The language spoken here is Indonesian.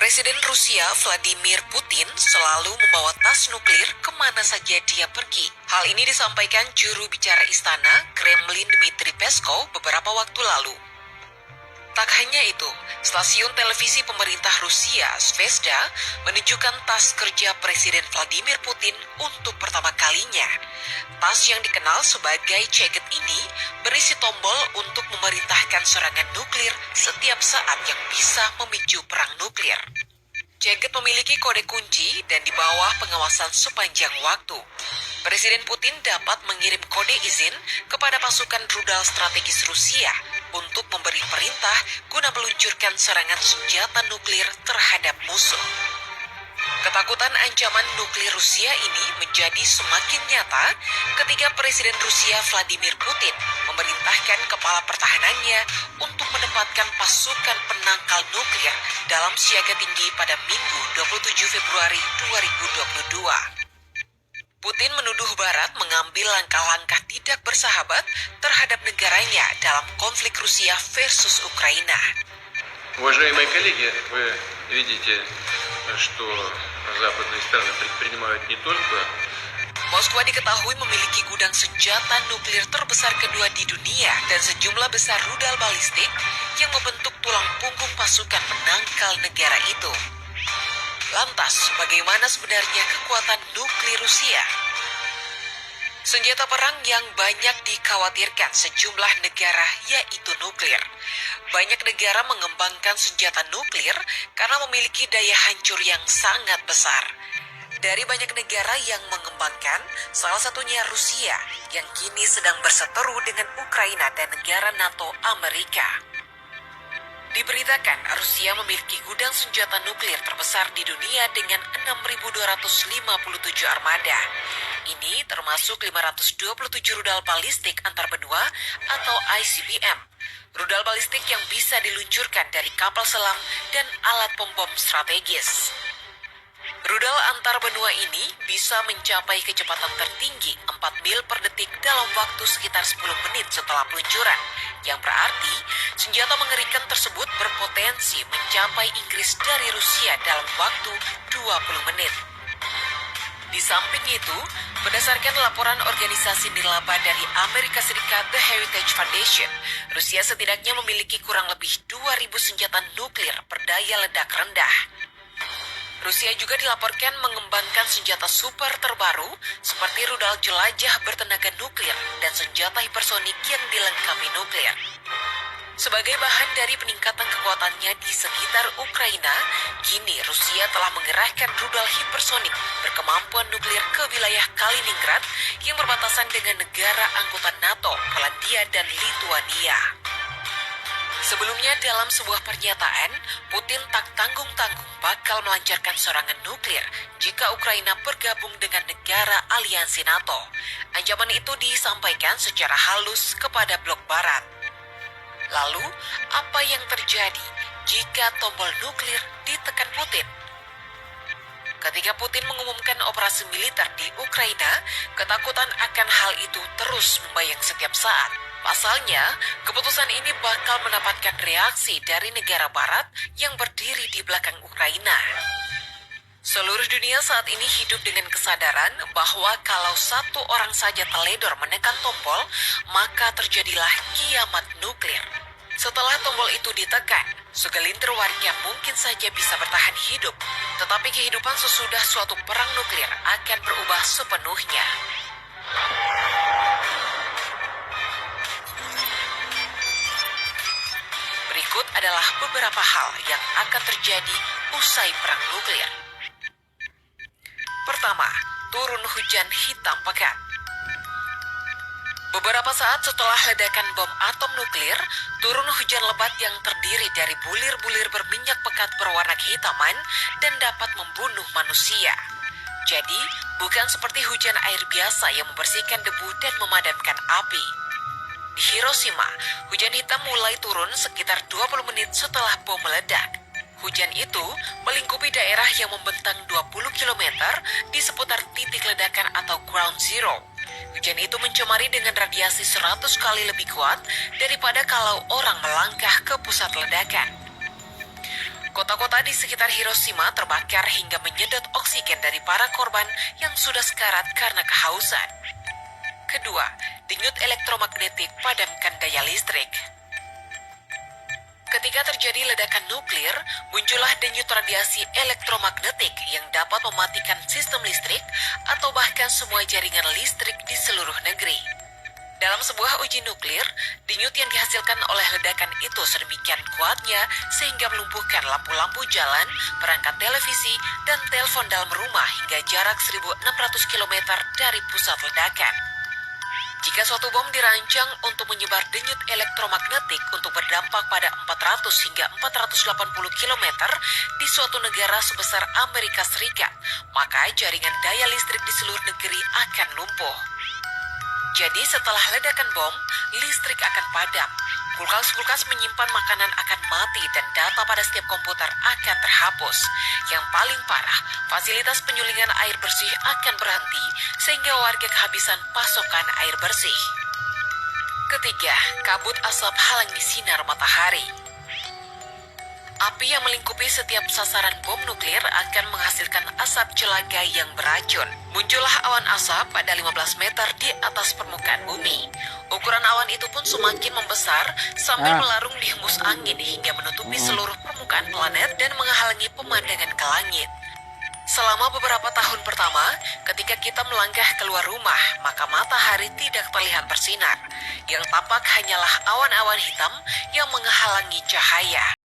Presiden Rusia Vladimir Putin selalu membawa tas nuklir kemana saja dia pergi. Hal ini disampaikan juru bicara istana Kremlin Dmitry Peskov beberapa waktu lalu. Tak hanya itu, stasiun televisi pemerintah Rusia Zvezda menunjukkan tas kerja Presiden Vladimir Putin untuk pertama kalinya. Tas yang dikenal sebagai jaket ini berisi tombol untuk memerintahkan serangan nuklir setiap saat yang bisa memicu perang nuklir. Jaket memiliki kode kunci dan di bawah pengawasan sepanjang waktu. Presiden Putin dapat mengirim kode izin kepada pasukan rudal strategis Rusia untuk memberi perintah guna meluncurkan serangan senjata nuklir terhadap musuh. Ketakutan ancaman nuklir Rusia ini menjadi semakin nyata ketika Presiden Rusia Vladimir Putin memerintahkan kepala pertahanannya untuk menempatkan pasukan penangkal nuklir dalam siaga tinggi pada Minggu 27 Februari 2022. Putin menuduh Barat mengambil langkah-langkah tidak bersahabat terhadap negaranya dalam konflik Rusia versus Ukraina. Уважаемые коллеги, вы видите, что западные страны предпринимают не только Moskwa diketahui memiliki gudang senjata nuklir terbesar kedua di dunia dan sejumlah besar rudal balistik yang membentuk tulang punggung pasukan penangkal negara itu. Lantas, bagaimana sebenarnya kekuatan nuklir Rusia? Senjata perang yang banyak dikhawatirkan sejumlah negara yaitu nuklir. Banyak negara mengembangkan senjata nuklir karena memiliki daya hancur yang sangat besar. Dari banyak negara yang mengembangkan, salah satunya Rusia yang kini sedang berseteru dengan Ukraina dan negara NATO Amerika. Diberitakan Rusia memiliki gudang senjata nuklir terbesar di dunia dengan 6.257 armada. Ini termasuk 527 rudal balistik antar benua atau ICBM. Rudal balistik yang bisa diluncurkan dari kapal selam dan alat pembom strategis. Rudal antar benua ini bisa mencapai kecepatan tertinggi 4 mil per detik dalam waktu sekitar 10 menit setelah peluncuran, yang berarti senjata mengerikan tersebut berpotensi mencapai Inggris dari Rusia dalam waktu 20 menit. Di samping itu, berdasarkan laporan organisasi nirlaba dari Amerika Serikat The Heritage Foundation, Rusia setidaknya memiliki kurang lebih 2.000 senjata nuklir berdaya ledak rendah. Rusia juga dilaporkan mengembangkan senjata super terbaru seperti rudal jelajah bertenaga nuklir dan senjata hipersonik yang dilengkapi nuklir. Sebagai bahan dari peningkatan kekuatannya di sekitar Ukraina, kini Rusia telah mengerahkan rudal hipersonik berkemampuan nuklir ke wilayah Kaliningrad yang berbatasan dengan negara anggota NATO, Polandia, dan Lituania. Sebelumnya dalam sebuah pernyataan, Putin tak tanggung-tanggung bakal melancarkan serangan nuklir jika Ukraina bergabung dengan negara aliansi NATO. Ancaman itu disampaikan secara halus kepada blok barat. Lalu, apa yang terjadi jika tombol nuklir ditekan Putin? Ketika Putin mengumumkan operasi militer di Ukraina, ketakutan akan hal itu terus membayang setiap saat. Pasalnya, keputusan ini bakal mendapatkan reaksi dari negara barat yang berdiri di belakang Ukraina. Seluruh dunia saat ini hidup dengan kesadaran bahwa kalau satu orang saja teledor menekan tombol, maka terjadilah kiamat nuklir. Setelah tombol itu ditekan, segelintir warga mungkin saja bisa bertahan hidup, tetapi kehidupan sesudah suatu perang nuklir akan berubah sepenuhnya. Berikut adalah beberapa hal yang akan terjadi usai perang nuklir. Pertama, turun hujan hitam pekat. Beberapa saat setelah ledakan bom atom nuklir, turun hujan lebat yang terdiri dari bulir-bulir berminyak pekat berwarna kehitaman dan dapat membunuh manusia. Jadi, bukan seperti hujan air biasa yang membersihkan debu dan memadamkan api. Di Hiroshima, hujan hitam mulai turun sekitar 20 menit setelah bom meledak. Hujan itu melingkupi daerah yang membentang 20 km di seputar titik ledakan atau ground zero. Hujan itu mencemari dengan radiasi 100 kali lebih kuat daripada kalau orang melangkah ke pusat ledakan. Kota-kota di sekitar Hiroshima terbakar hingga menyedot oksigen dari para korban yang sudah sekarat karena kehausan. Kedua, denyut elektromagnetik padamkan daya listrik. Ketika terjadi ledakan nuklir, muncullah denyut radiasi elektromagnetik yang dapat mematikan sistem listrik atau bahkan semua jaringan listrik di seluruh negeri. Dalam sebuah uji nuklir, denyut yang dihasilkan oleh ledakan itu sedemikian kuatnya sehingga melumpuhkan lampu-lampu jalan, perangkat televisi, dan telepon dalam rumah hingga jarak 1.600 km dari pusat ledakan. Jika suatu bom dirancang untuk menyebar denyut elektromagnetik untuk berdampak pada 400 hingga 480 km di suatu negara sebesar Amerika Serikat, maka jaringan daya listrik di seluruh negeri akan lumpuh. Jadi setelah ledakan bom, listrik akan padam. Kulkas-kulkas menyimpan makanan akan mati dan data pada setiap komputer akan terhapus. Yang paling parah, fasilitas penyulingan air bersih akan berhenti sehingga warga kehabisan pasokan air bersih. Ketiga, kabut asap halangi sinar matahari. Api yang melingkupi setiap sasaran bom nuklir akan menghasilkan asap celaga yang beracun. Muncullah awan asap pada 15 meter di atas permukaan bumi. Ukuran awan itu pun semakin membesar sambil melarung di hembus angin hingga menutupi seluruh permukaan planet dan menghalangi pemandangan ke langit. Selama beberapa tahun pertama, ketika kita melangkah keluar rumah, maka matahari tidak terlihat bersinar. Yang tampak hanyalah awan-awan hitam yang menghalangi cahaya.